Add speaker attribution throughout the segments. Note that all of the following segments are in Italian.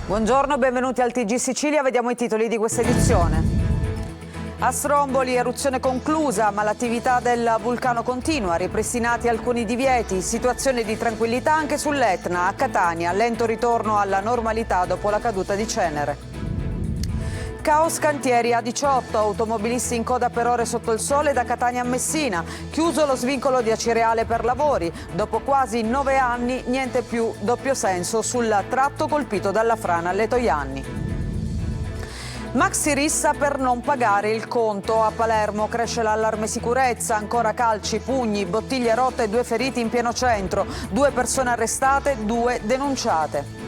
Speaker 1: Buongiorno, benvenuti al TG Sicilia, vediamo i titoli di questa edizione. A Stromboli, eruzione conclusa, ma l'attività del vulcano continua, ripristinati alcuni divieti, situazione di tranquillità anche sull'Etna. A Catania, lento ritorno alla normalità dopo la caduta di cenere. Caos cantieri A18, automobilisti in coda per ore sotto il sole da Catania a Messina. Chiuso lo svincolo di Acireale per lavori. Dopo quasi 9 anni, niente più doppio senso sul tratto colpito dalla frana alle Toianni. Maxi rissa per non pagare il conto. A Palermo cresce l'allarme sicurezza, ancora calci, pugni, bottiglie rotte e 2 feriti in pieno centro. 2 persone arrestate, 2 denunciate.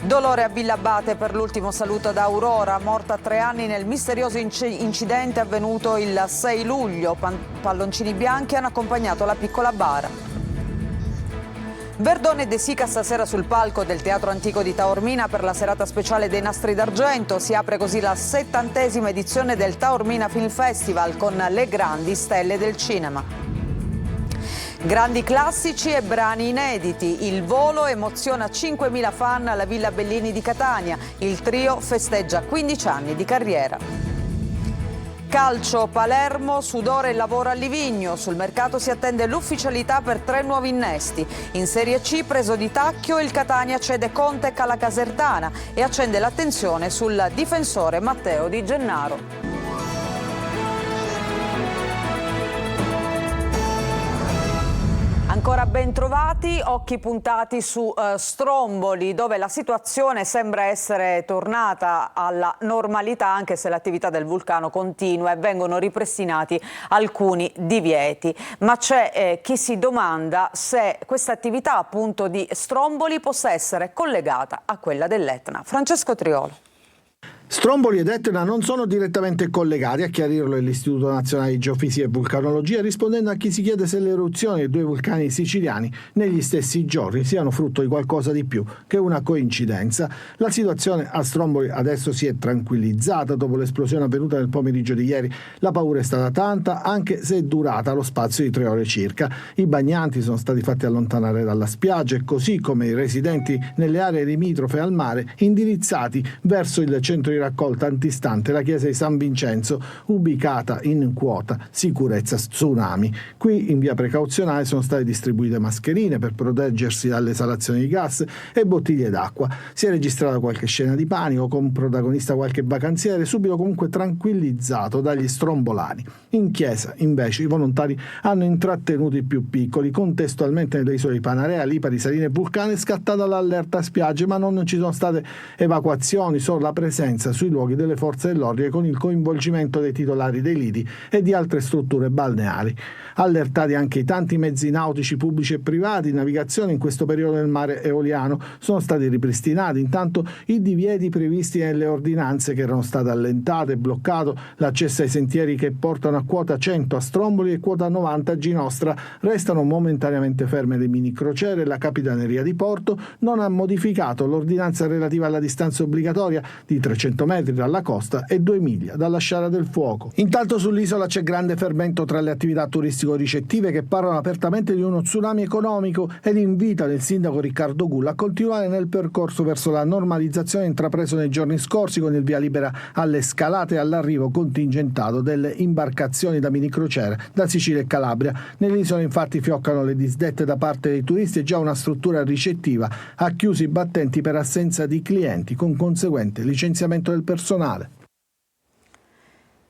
Speaker 1: Dolore a Villa Abate per l'ultimo saluto da Aurora, morta a 3 anni nel misterioso incidente avvenuto il 6 luglio. Palloncini bianchi hanno accompagnato la piccola bara. Verdone e De Sica stasera sul palco del Teatro Antico di Taormina per la serata speciale dei Nastri d'Argento. Si apre così la 70ª edizione del Taormina Film Festival con le grandi stelle del cinema. Grandi classici e brani inediti. Il volo emoziona 5.000 fan alla Villa Bellini di Catania. Il trio festeggia 15 anni di carriera. Calcio, Palermo, sudore e lavoro a Livigno. Sul mercato si attende l'ufficialità per 3 nuovi innesti. In Serie C, preso di tacchio, il Catania cede Conte alla Casertana e accende l'attenzione sul difensore Matteo Di Gennaro. Ancora ben trovati, occhi puntati su Stromboli, dove la situazione sembra essere tornata alla normalità, anche se l'attività del vulcano continua e vengono ripristinati alcuni divieti. Ma c'è chi si domanda se questa attività appunto di Stromboli possa essere collegata a quella dell'Etna. Francesco Triolo.
Speaker 2: Stromboli ed Etna non sono direttamente collegati, a chiarirlo è l'Istituto Nazionale di Geofisica e Vulcanologia, rispondendo a chi si chiede se le eruzioni dei 2 vulcani siciliani negli stessi giorni siano frutto di qualcosa di più che una coincidenza. La situazione a Stromboli adesso si è tranquillizzata dopo l'esplosione avvenuta nel pomeriggio di ieri. La paura è stata tanta, anche se è durata lo spazio di 3 ore circa. I bagnanti sono stati fatti allontanare dalla spiaggia e così come i residenti nelle aree limitrofe al mare indirizzati verso il centro di raccolta antistante la chiesa di San Vincenzo, ubicata in quota sicurezza tsunami. Qui in via precauzionale sono state distribuite mascherine per proteggersi dalle esalazioni di gas e bottiglie d'acqua. Si è registrata qualche scena di panico con protagonista qualche vacanziere, subito comunque tranquillizzato dagli strombolani. In chiesa invece i volontari hanno intrattenuto i più piccoli. Contestualmente nelle isole di Panarea, Lipari, Saline e Vulcane è scattata l'allerta spiagge, ma non ci sono state evacuazioni, solo la presenza sui luoghi delle forze dell'ordine con il coinvolgimento dei titolari dei lidi e di altre strutture balneari. Allertati anche i tanti mezzi nautici pubblici e privati in navigazione in questo periodo nel mare eoliano. Sono stati ripristinati intanto i divieti previsti nelle ordinanze che erano state allentate e bloccato l'accesso ai sentieri che portano a quota 100 a Stromboli e quota 90 a Ginostra. Restano momentaneamente ferme le mini crociere e la Capitaneria di Porto non ha modificato l'ordinanza relativa alla distanza obbligatoria di 300 metri dalla costa e 2 miglia dalla Sciara del Fuoco. Intanto sull'isola c'è grande fermento tra le attività turistico-ricettive che parlano apertamente di uno tsunami economico ed invitano il sindaco Riccardo Gulla a continuare nel percorso verso la normalizzazione intrapreso nei giorni scorsi con il via libera alle scalate e all'arrivo contingentato delle imbarcazioni da mini crociere da Sicilia e Calabria. Nell'isola infatti fioccano le disdette da parte dei turisti e già una struttura ricettiva ha chiuso i battenti per assenza di clienti con conseguente licenziamento del personale.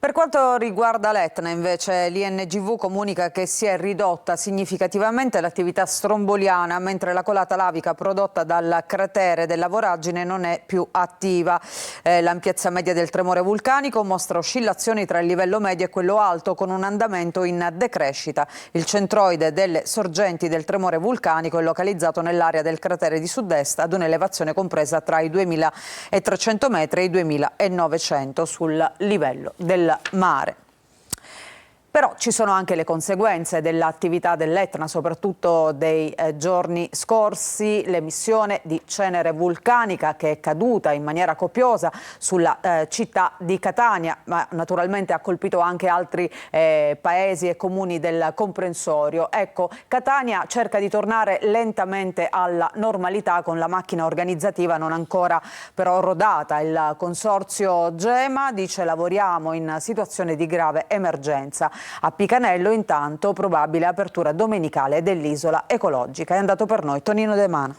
Speaker 1: Per quanto riguarda l'Etna, invece, l'INGV comunica che si è ridotta significativamente l'attività stromboliana, mentre la colata lavica prodotta dal cratere della voragine non è più attiva. L'ampiezza media del tremore vulcanico mostra oscillazioni tra il livello medio e quello alto, con un andamento in decrescita. Il centroide delle sorgenti del tremore vulcanico è localizzato nell'area del cratere di sud-est ad un'elevazione compresa tra i 2.300 metri e i 2.900 sul livello del mare. Però ci sono anche le conseguenze dell'attività dell'Etna, soprattutto dei giorni scorsi, l'emissione di cenere vulcanica che è caduta in maniera copiosa sulla città di Catania, ma naturalmente ha colpito anche altri paesi e comuni del comprensorio. Ecco, Catania cerca di tornare lentamente alla normalità con la macchina organizzativa non ancora però rodata. Il consorzio GEMA dice: lavoriamo in situazione di grave emergenza. A Picanello intanto probabile apertura domenicale dell'isola ecologica. È andato per noi Tonino De Mano.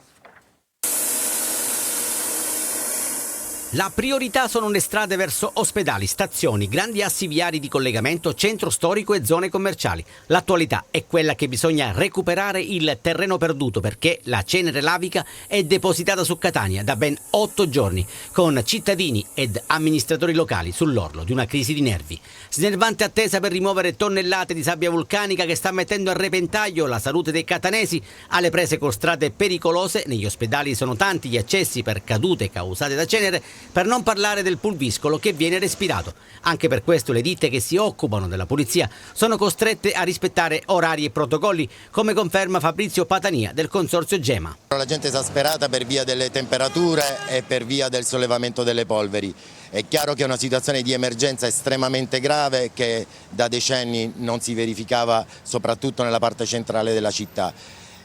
Speaker 3: La priorità sono le strade verso ospedali, stazioni, grandi assi viari di collegamento, centro storico e zone commerciali. L'attualità è quella che bisogna recuperare il terreno perduto, perché la cenere lavica è depositata su Catania da ben 8 giorni, con cittadini ed amministratori locali sull'orlo di una crisi di nervi. Snervante attesa per rimuovere tonnellate di sabbia vulcanica che sta mettendo a repentaglio la salute dei catanesi, alle prese con strade pericolose. Negli ospedali sono tanti gli accessi per cadute causate da cenere, per non parlare del pulviscolo che viene respirato. Anche per questo le ditte che si occupano della pulizia sono costrette a rispettare orari e protocolli, come conferma Fabrizio Patania del consorzio GEMA.
Speaker 4: La gente è esasperata per via delle temperature e per via del sollevamento delle polveri. È chiaro che è una situazione di emergenza estremamente grave che da decenni non si verificava soprattutto nella parte centrale della città.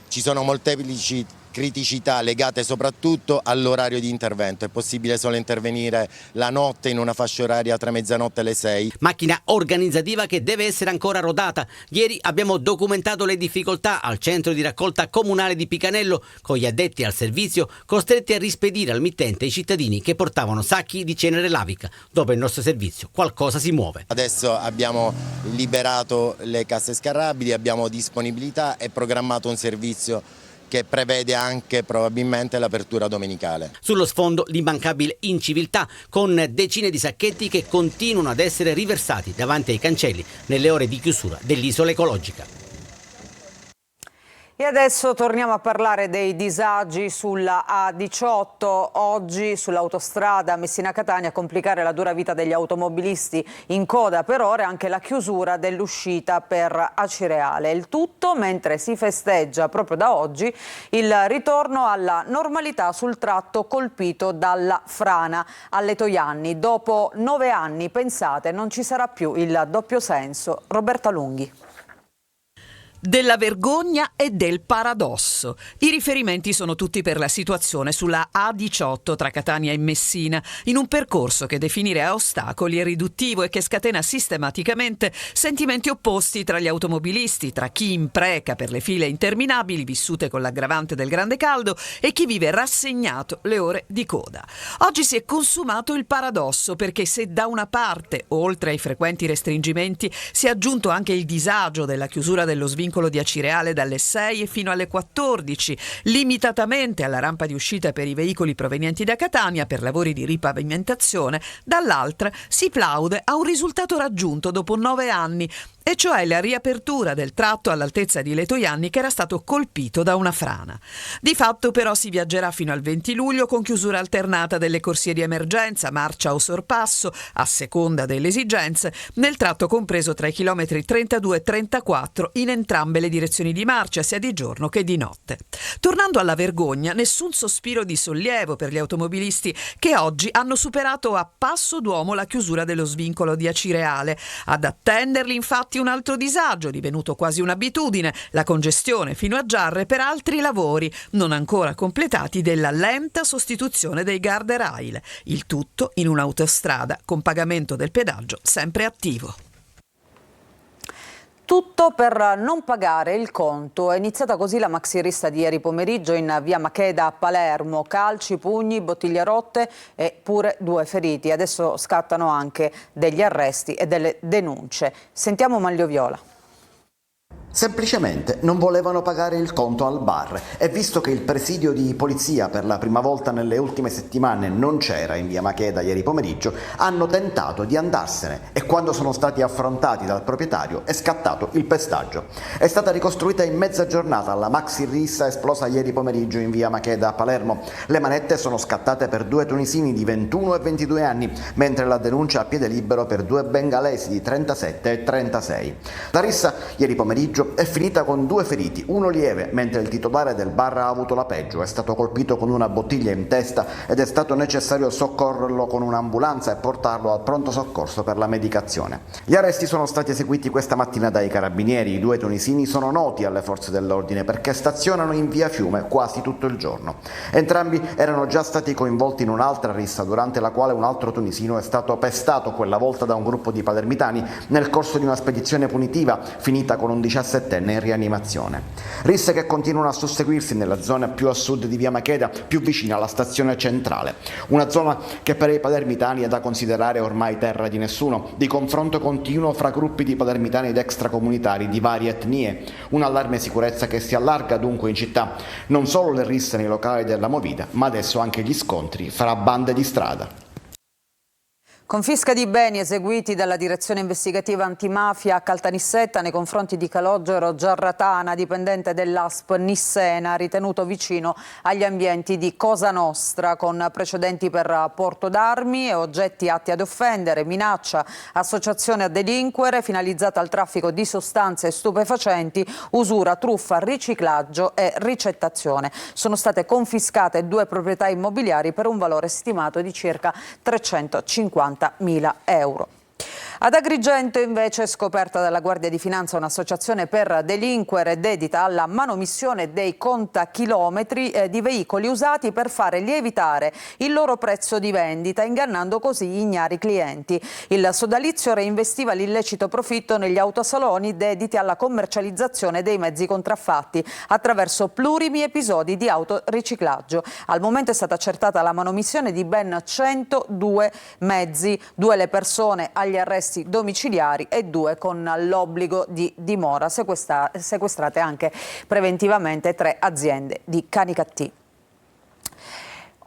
Speaker 4: Ci sono molteplici criticità legate soprattutto all'orario di intervento. È possibile solo intervenire la notte in una fascia oraria tra mezzanotte e le 6.
Speaker 3: Macchina organizzativa che deve essere ancora rodata. Ieri abbiamo documentato le difficoltà al centro di raccolta comunale di Picanello, con gli addetti al servizio costretti a rispedire al mittente i cittadini che portavano sacchi di cenere lavica. Dopo il nostro servizio qualcosa si muove.
Speaker 4: Adesso abbiamo liberato le casse scarrabili, abbiamo disponibilità e programmato un servizio che prevede anche probabilmente l'apertura domenicale.
Speaker 3: Sullo sfondo l'immancabile inciviltà, con decine di sacchetti che continuano ad essere riversati davanti ai cancelli nelle ore di chiusura dell'isola ecologica.
Speaker 1: E adesso torniamo a parlare dei disagi sulla A18. Oggi sull'autostrada Messina-Catania a complicare la dura vita degli automobilisti in coda per ore anche la chiusura dell'uscita per Acireale. Il tutto mentre si festeggia proprio da oggi il ritorno alla normalità sul tratto colpito dalla frana alle Toianni. Dopo 9 anni, pensate, non ci sarà più il doppio senso. Roberta Lunghi.
Speaker 5: Della vergogna e del paradosso. I riferimenti sono tutti per la situazione sulla A18 tra Catania e Messina, in un percorso che definire a ostacoli è riduttivo e che scatena sistematicamente sentimenti opposti tra gli automobilisti, tra chi impreca per le file interminabili vissute con l'aggravante del grande caldo e chi vive rassegnato le ore di coda. Oggi si è consumato il paradosso, perché se da una parte, oltre ai frequenti restringimenti, si è aggiunto anche il disagio della chiusura dello svincolo di Acireale dalle 6 e fino alle 14, limitatamente alla rampa di uscita per i veicoli provenienti da Catania per lavori di ripavimentazione, dall'altra si plaude a un risultato raggiunto dopo 9 anni, e cioè la riapertura del tratto all'altezza di Letojanni che era stato colpito da una frana. Di fatto però si viaggerà fino al 20 luglio con chiusura alternata delle corsie di emergenza, marcia o sorpasso, a seconda delle esigenze, nel tratto compreso tra i chilometri 32 e 34 in entrambe le direzioni di marcia, sia di giorno che di notte. Tornando alla vergogna, nessun sospiro di sollievo per gli automobilisti che oggi hanno superato a passo d'uomo la chiusura dello svincolo di Acireale. Ad attenderli infatti un altro disagio, divenuto quasi un'abitudine, la congestione fino a Giarre per altri lavori non ancora completati della lenta sostituzione dei guardrail. Il tutto in un'autostrada con pagamento del pedaggio sempre attivo.
Speaker 1: Tutto per non pagare il conto. È iniziata così la maxirista di ieri pomeriggio in via Macheda a Palermo. Calci, pugni, bottiglie rotte e pure 2 feriti. Adesso scattano anche degli arresti e delle denunce. Sentiamo Maglio Viola.
Speaker 6: Semplicemente non volevano pagare il conto al bar e visto che il presidio di polizia per la prima volta nelle ultime settimane non c'era in via Macheda ieri pomeriggio, hanno tentato di andarsene e quando sono stati affrontati dal proprietario è scattato il pestaggio. È stata ricostruita in mezza giornata la maxi rissa esplosa ieri pomeriggio in via Macheda a Palermo. Le manette sono scattate per 2 tunisini di 21 e 22 anni, mentre la denuncia a piede libero per 2 bengalesi di 37 e 36. La rissa ieri pomeriggio è finita con 2 feriti, uno lieve, mentre il titolare del bar ha avuto la peggio, è stato colpito con una bottiglia in testa ed è stato necessario soccorrerlo con un'ambulanza e portarlo al pronto soccorso per la medicazione. Gli arresti sono stati eseguiti questa mattina dai carabinieri, i 2 tunisini sono noti alle forze dell'ordine perché stazionano in via Fiume quasi tutto il giorno. Entrambi erano già stati coinvolti in un'altra rissa durante la quale un altro tunisino è stato pestato quella volta da un gruppo di palermitani nel corso di una spedizione punitiva finita con un 17enne in rianimazione. Risse che continuano a susseguirsi nella zona più a sud di via Macheda, più vicina alla stazione centrale. Una zona che per i palermitani è da considerare ormai terra di nessuno, di confronto continuo fra gruppi di palermitani ed extracomunitari di varie etnie. Un allarme sicurezza che si allarga dunque in città. Non solo le risse nei locali della Movida, ma adesso anche gli scontri fra bande di strada.
Speaker 1: Confisca di beni eseguiti dalla direzione investigativa antimafia a Caltanissetta nei confronti di Calogero Giarratana, dipendente dell'ASP Nissena, ritenuto vicino agli ambienti di Cosa Nostra, con precedenti per porto d'armi e oggetti atti ad offendere, minaccia, associazione a delinquere finalizzata al traffico di sostanze stupefacenti, usura, truffa, riciclaggio e ricettazione. Sono state confiscate 2 proprietà immobiliari per un valore stimato di circa 350.000 euro. Ad Agrigento invece è scoperta dalla Guardia di Finanza un'associazione per delinquere dedita alla manomissione dei contachilometri di veicoli usati per fare lievitare il loro prezzo di vendita, ingannando così gli ignari clienti. Il sodalizio reinvestiva l'illecito profitto negli autosaloni dediti alla commercializzazione dei mezzi contraffatti attraverso plurimi episodi di autoriciclaggio. Al momento è stata accertata la manomissione di ben 102 mezzi, 2 le persone agli arresti domiciliari e 2 con l'obbligo di dimora, sequestrate anche preventivamente 3 aziende di Canicattì.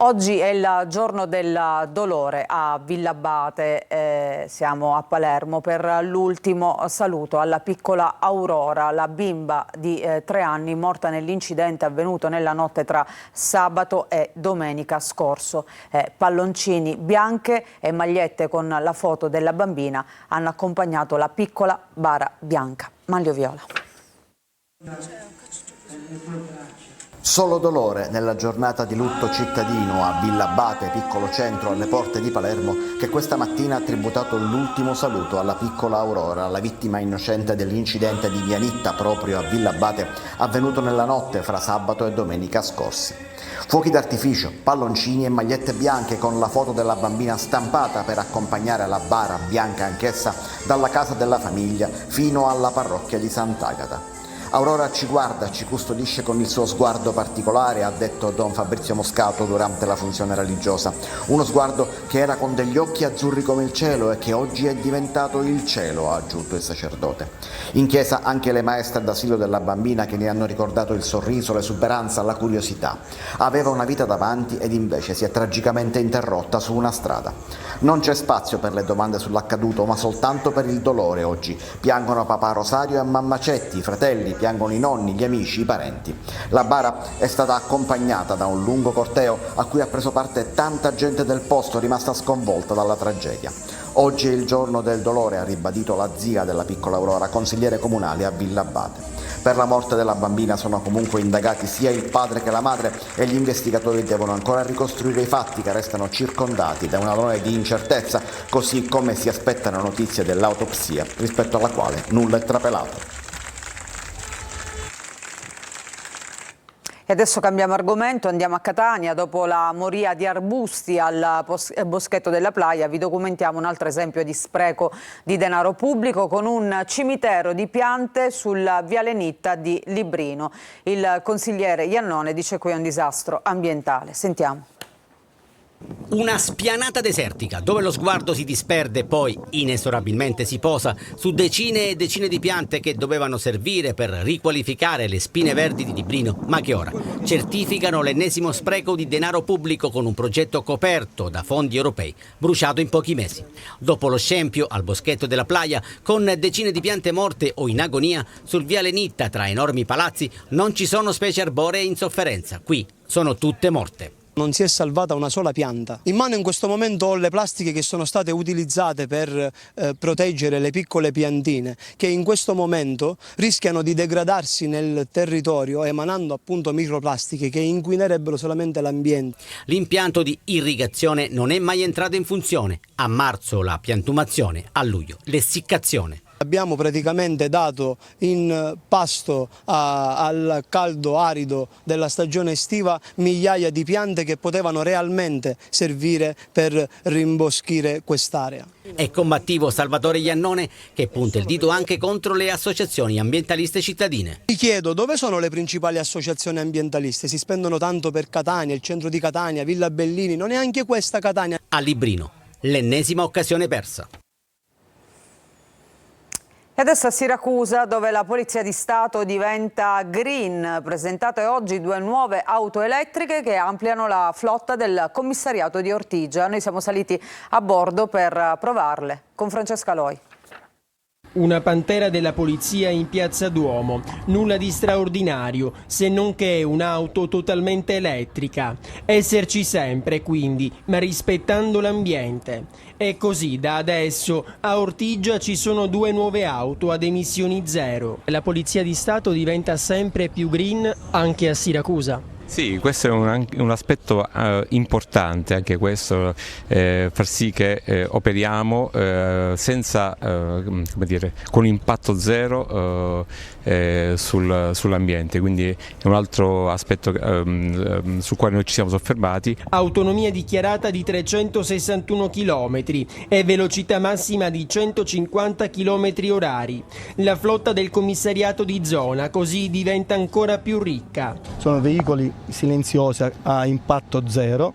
Speaker 1: Oggi è il giorno del dolore a Villabate, siamo a Palermo per l'ultimo saluto alla piccola Aurora, la bimba di 3 anni morta nell'incidente avvenuto nella notte tra sabato e domenica scorso. Palloncini bianche e magliette con la foto della bambina hanno accompagnato la piccola bara bianca. Manlio viola.
Speaker 6: Solo dolore nella giornata di lutto cittadino a Villabate, piccolo centro alle porte di Palermo, che questa mattina ha tributato l'ultimo saluto alla piccola Aurora, la vittima innocente dell'incidente di Vianitta proprio a Villabate, avvenuto nella notte fra sabato e domenica scorsi. Fuochi d'artificio, palloncini e magliette bianche con la foto della bambina stampata per accompagnare la bara bianca anch'essa dalla casa della famiglia fino alla parrocchia di Sant'Agata. Aurora ci guarda, ci custodisce con il suo sguardo particolare, ha detto Don Fabrizio Moscato durante la funzione religiosa. Uno sguardo che era con degli occhi azzurri come il cielo e che oggi è diventato il cielo, ha aggiunto il sacerdote. In chiesa anche le maestre d'asilo della bambina che ne hanno ricordato il sorriso, l'esuberanza, la curiosità. Aveva una vita davanti ed invece si è tragicamente interrotta su una strada. Non c'è spazio per le domande sull'accaduto, ma soltanto per il dolore oggi. Piangono papà Rosario e mamma Cetti, i fratelli, piangono i nonni, gli amici, i parenti. La bara è stata accompagnata da un lungo corteo a cui ha preso parte tanta gente del posto rimasta sconvolta dalla tragedia. Oggi è il giorno del dolore, ha ribadito la zia della piccola Aurora, consigliere comunale a Villabate. Per la morte della bambina sono comunque indagati sia il padre che la madre e gli investigatori devono ancora ricostruire i fatti che restano circondati da un alone di incertezza, così come si aspettano notizie dell'autopsia, rispetto alla quale nulla è trapelato.
Speaker 1: E adesso cambiamo argomento, andiamo a Catania. Dopo la moria di arbusti al boschetto della Playa, vi documentiamo un altro esempio di spreco di denaro pubblico con un cimitero di piante sul Viale Nitta di Librino. Il consigliere Iannone dice qui è un disastro ambientale. Sentiamo.
Speaker 3: Una spianata desertica dove lo sguardo si disperde, poi inesorabilmente si posa su decine e decine di piante che dovevano servire per riqualificare le spine verdi di Librino, ma che ora certificano l'ennesimo spreco di denaro pubblico con un progetto coperto da fondi europei, bruciato in pochi mesi. Dopo lo scempio al boschetto della Playa, con decine di piante morte o in agonia, sul viale Nitta tra enormi palazzi non ci sono specie arboree in sofferenza, qui sono tutte morte.
Speaker 7: Non si è salvata una sola pianta. In mano in questo momento ho le plastiche che sono state utilizzate per proteggere le piccole piantine che in questo momento rischiano di degradarsi nel territorio emanando appunto microplastiche che inquinerebbero solamente l'ambiente.
Speaker 3: L'impianto di irrigazione non è mai entrato in funzione. A marzo la piantumazione, a luglio l'essiccazione.
Speaker 7: Abbiamo praticamente dato in pasto al caldo arido della stagione estiva migliaia di piante che potevano realmente servire per rimboschire quest'area.
Speaker 3: È combattivo Salvatore Iannone che punta il dito anche contro le associazioni ambientaliste cittadine.
Speaker 7: Mi chiedo dove sono le principali associazioni ambientaliste? Si spendono tanto per Catania, il centro di Catania, Villa Bellini, non è anche questa Catania.
Speaker 3: A Librino, l'ennesima occasione persa.
Speaker 1: E adesso a Siracusa, dove la Polizia di Stato diventa green, presentate oggi 2 nuove auto elettriche che ampliano la flotta del commissariato di Ortigia. Noi siamo saliti a bordo per provarle con Francesca Loi.
Speaker 8: Una Pantera della polizia in Piazza Duomo, nulla di straordinario se non che un'auto totalmente elettrica. Esserci sempre quindi, ma rispettando l'ambiente. E così da adesso a Ortigia ci sono 2 nuove auto ad emissioni zero. La Polizia di Stato diventa sempre più green anche a Siracusa.
Speaker 9: Sì, questo è un aspetto importante, anche questo, far sì che operiamo senza, come dire, con impatto zero sull'ambiente, quindi è un altro aspetto sul quale noi ci siamo soffermati.
Speaker 8: Autonomia dichiarata di 361 km e velocità massima di 150 km orari. La flotta del commissariato di zona così diventa ancora più ricca.
Speaker 10: Sono veicoli silenziosi a impatto zero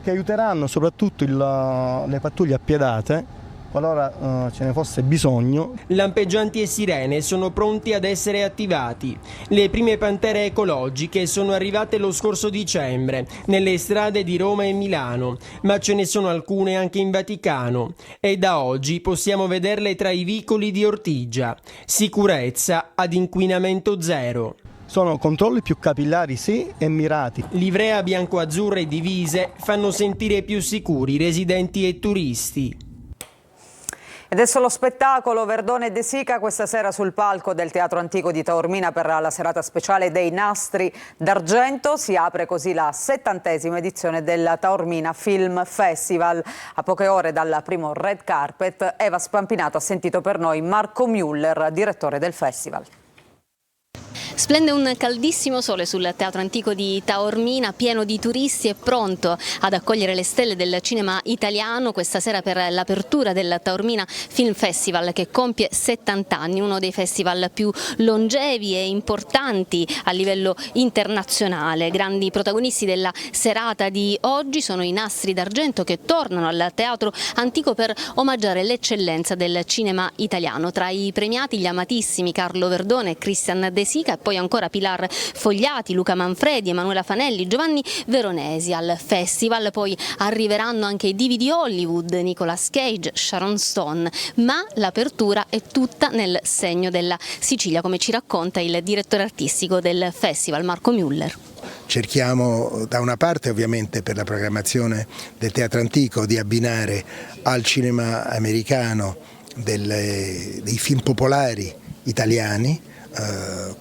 Speaker 10: che aiuteranno soprattutto le pattuglie appiedate qualora ce ne fosse bisogno.
Speaker 8: Lampeggianti e sirene sono pronti ad essere attivati. Le prime Pantere ecologiche sono arrivate lo scorso dicembre nelle strade di Roma e Milano, ma ce ne sono alcune anche in Vaticano e da oggi possiamo vederle tra i vicoli di Ortigia. Sicurezza ad inquinamento zero.
Speaker 10: Sono controlli più capillari, sì, e mirati.
Speaker 8: Livrea bianco-azzurre e divise fanno sentire più sicuri residenti e turisti.
Speaker 1: E adesso lo spettacolo Verdone e De Sica questa sera sul palco del Teatro Antico di Taormina per la serata speciale dei Nastri d'Argento. Si apre così la 70ª edizione del Taormina Film Festival. A poche ore dal primo red carpet, Eva Spampinato ha sentito per noi Marco Müller, direttore del festival.
Speaker 11: Splende un caldissimo sole sul Teatro Antico di Taormina, pieno di turisti e pronto ad accogliere le stelle del cinema italiano questa sera per l'apertura del Taormina Film Festival che compie 70 anni, uno dei festival più longevi e importanti a livello internazionale. Grandi protagonisti della serata di oggi sono i Nastri d'Argento che tornano al Teatro Antico per omaggiare l'eccellenza del cinema italiano. Tra i premiati gli amatissimi Carlo Verdone e Christian De Sica e poi ancora Pilar Fogliati, Luca Manfredi, Emanuela Fanelli, Giovanni Veronesi. Al festival poi arriveranno anche i divi di Hollywood, Nicolas Cage, Sharon Stone, ma l'apertura è tutta nel segno della Sicilia, come ci racconta il direttore artistico del festival, Marco Müller.
Speaker 12: Cerchiamo da una parte ovviamente per la programmazione del Teatro Antico di abbinare al cinema americano dei film popolari italiani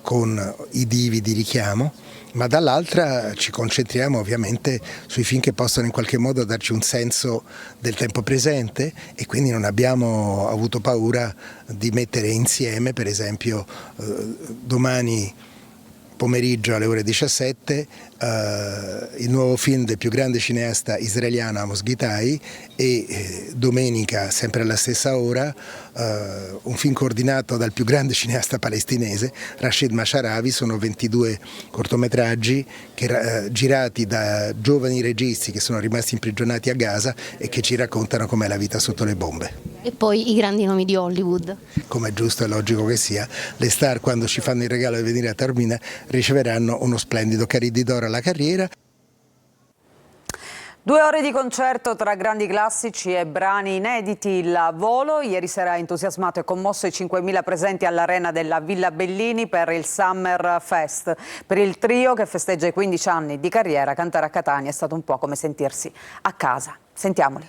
Speaker 12: con i divi di richiamo, ma dall'altra ci concentriamo ovviamente sui film che possono in qualche modo darci un senso del tempo presente e quindi non abbiamo avuto paura di mettere insieme, per esempio domani pomeriggio alle ore 17 il nuovo film del più grande cineasta israeliano Amos Gitai e domenica, sempre alla stessa ora, un film coordinato dal più grande cineasta palestinese Rashid Masharavi. Sono 22 cortometraggi girati da giovani registi che sono rimasti imprigionati a Gaza e che ci raccontano com'è la vita sotto le bombe.
Speaker 11: E poi i grandi nomi di Hollywood.
Speaker 12: Come è giusto e logico che sia, le star, quando ci fanno il regalo di venire a Taormina, riceveranno uno splendido Cariddi d'oro alla carriera.
Speaker 1: 2 ore di concerto tra grandi classici e brani inediti. Il Volo ieri sera ha entusiasmato e commosso i 5.000 presenti all'arena della Villa Bellini per il Summer Fest. Per il trio che festeggia i 15 anni di carriera, cantare a Catania è stato un po' come sentirsi a casa. Sentiamoli.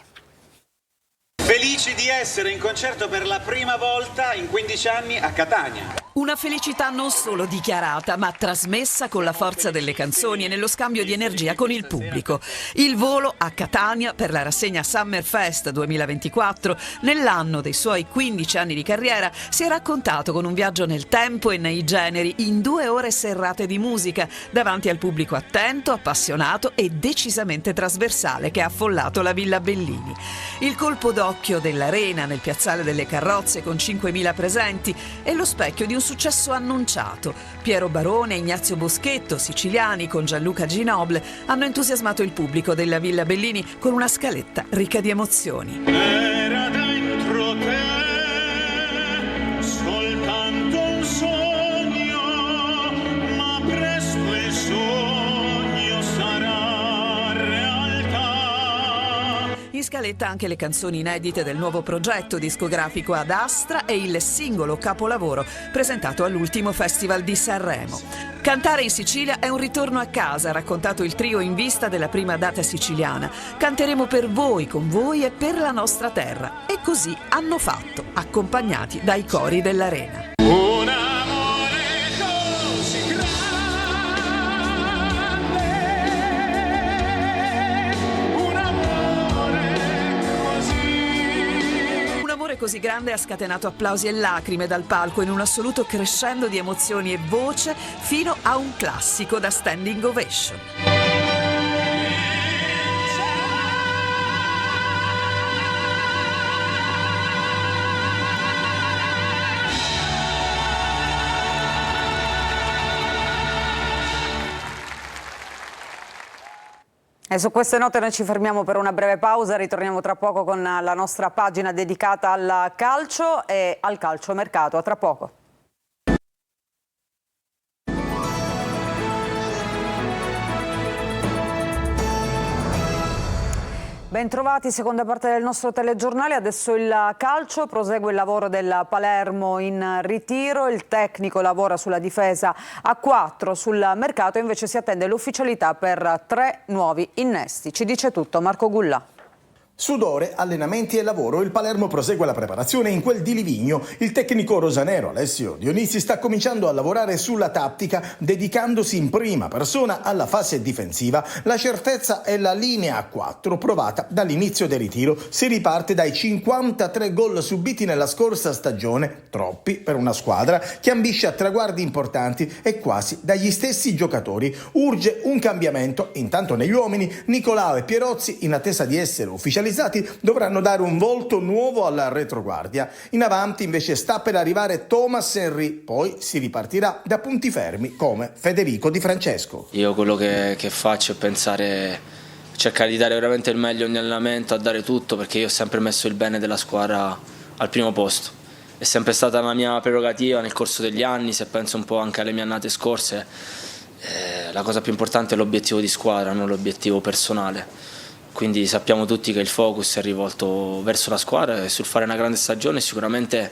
Speaker 13: Felici di essere in concerto per la prima volta in 15 anni a Catania.
Speaker 5: Una felicità non solo dichiarata, ma trasmessa con la forza delle canzoni e nello scambio di energia con il pubblico. Il Volo a Catania per la rassegna Summer Fest 2024, nell'anno dei suoi 15 anni di carriera, si è raccontato con un viaggio nel tempo e nei generi in 2 ore serrate di musica, davanti al pubblico attento, appassionato e decisamente trasversale che ha affollato la Villa Bellini. Il colpo d'occhio dell'arena nel piazzale delle carrozze con 5.000 presenti è lo specchio di un successo annunciato. Piero Barone e Ignazio Boschetto, siciliani, con Gianluca Ginoble, hanno entusiasmato il pubblico della Villa Bellini con una scaletta ricca di emozioni.
Speaker 13: Era dentro te soltanto un sogno, ma presto il sogno sarà realtà.
Speaker 5: In scaletta anche le canzoni inedite del nuovo progetto discografico Ad Astra e il singolo capolavoro presentato all'ultimo Festival di Sanremo. Cantare in Sicilia è un ritorno a casa, ha raccontato il trio in vista della prima data siciliana. Canteremo per voi, con voi e per la nostra terra. E così hanno fatto, accompagnati dai cori dell'arena. Così grande ha scatenato applausi e lacrime dal palco in un assoluto crescendo di emozioni e voce fino a un classico da standing ovation.
Speaker 1: E su queste note noi ci fermiamo per una breve pausa, ritorniamo tra poco con la nostra pagina dedicata al calcio e al calciomercato. A tra poco. Bentrovati, seconda parte del nostro telegiornale. Adesso il calcio, prosegue il lavoro del Palermo in ritiro, il tecnico lavora sulla difesa a 4, sul mercato invece si attende l'ufficialità per 3 nuovi innesti. Ci dice tutto Marco Gullà.
Speaker 14: Sudore, allenamenti e lavoro, il Palermo prosegue la preparazione in quel di Livigno. Il tecnico rosanero Alessio Dionisi sta cominciando a lavorare sulla tattica, dedicandosi in prima persona alla fase difensiva. La certezza è la linea a 4 provata dall'inizio del ritiro. Si riparte dai 53 gol subiti nella scorsa stagione, troppi per una squadra che ambisce a traguardi importanti e quasi dagli stessi giocatori. Urge un cambiamento. Intanto negli uomini Nicolao e Pierozzi, in attesa di essere ufficializzati, dovranno dare un volto nuovo alla retroguardia. In avanti invece sta per arrivare Thomas Henry, poi si ripartirà da punti fermi come Federico Di Francesco.
Speaker 15: Io quello che faccio è cercare di dare veramente il meglio in allenamento, a dare tutto, perché io ho sempre messo il bene della squadra al primo posto. È sempre stata una mia prerogativa nel corso degli anni, se penso un po' anche alle mie annate scorse, la cosa più importante è l'obiettivo di squadra, non l'obiettivo personale. Quindi sappiamo tutti che il focus è rivolto verso la squadra e sul fare una grande stagione e sicuramente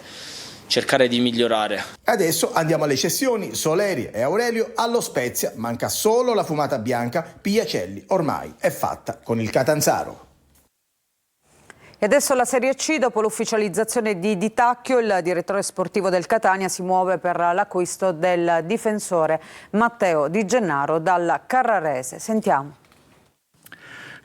Speaker 15: cercare di migliorare.
Speaker 14: Adesso andiamo alle cessioni. Soleri e Aurelio allo Spezia, manca solo la fumata bianca. Piacelli ormai è fatta con il Catanzaro.
Speaker 1: E adesso la Serie C, dopo l'ufficializzazione di Di Tacchio, il direttore sportivo del Catania si muove per l'acquisto del difensore Matteo Di Gennaro dal Carrarese. Sentiamo.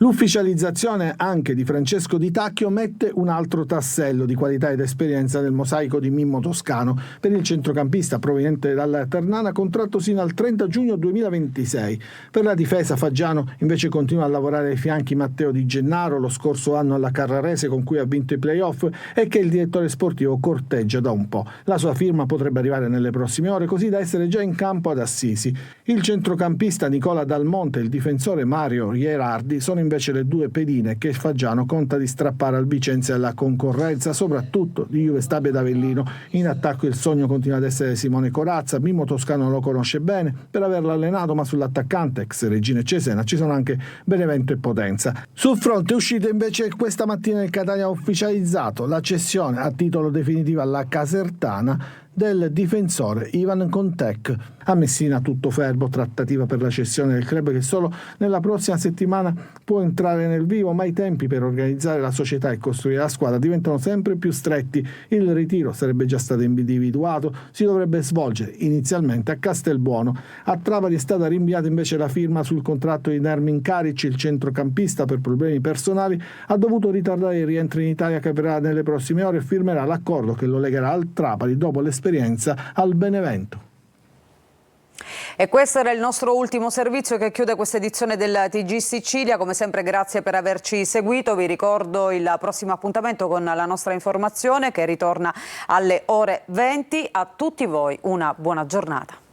Speaker 2: L'ufficializzazione anche di Francesco Di Tacchio mette un altro tassello di qualità ed esperienza nel mosaico di Mimmo Toscano per il centrocampista proveniente dalla Ternana, contratto sino al 30 giugno 2026. Per la difesa Faggiano invece continua a lavorare ai fianchi Matteo Di Gennaro, lo scorso anno alla Carrarese con cui ha vinto i playoff e che il direttore sportivo corteggia da un po'. La sua firma potrebbe arrivare nelle prossime ore, così da essere già in campo ad Assisi. Il centrocampista Nicola Dal Monte e il difensore Mario Gherardi sono invece le due pedine che Faggiano conta di strappare al Vicenza e alla concorrenza, soprattutto di Juve Stabia ed Avellino. In attacco il sogno continua ad essere Simone Corazza. Mimmo Toscano lo conosce bene per averlo allenato, ma sull'attaccante, ex Regina e Cesena, ci sono anche Benevento e Potenza. Sul fronte uscite invece questa mattina il Catania ha ufficializzato la cessione a titolo definitivo alla Casertana del difensore Ivan Contek. A Messina tutto fermo, trattativa per la cessione del club che solo nella prossima settimana può entrare nel vivo, ma i tempi per organizzare la società e costruire la squadra diventano sempre più stretti. Il ritiro sarebbe già stato individuato, si dovrebbe svolgere inizialmente a Castelbuono. A Trapani è stata rinviata invece la firma sul contratto di Nermin Karic. Il centrocampista, per problemi personali, ha dovuto ritardare il rientro in Italia, che avverrà nelle prossime ore, e firmerà l'accordo che lo legherà al Trapani dopo l'esperienza al Benevento.
Speaker 1: E questo era il nostro ultimo servizio che chiude questa edizione del TG Sicilia. Come sempre grazie per averci seguito. Vi ricordo il prossimo appuntamento con la nostra informazione che ritorna alle ore 20. A tutti voi una buona giornata.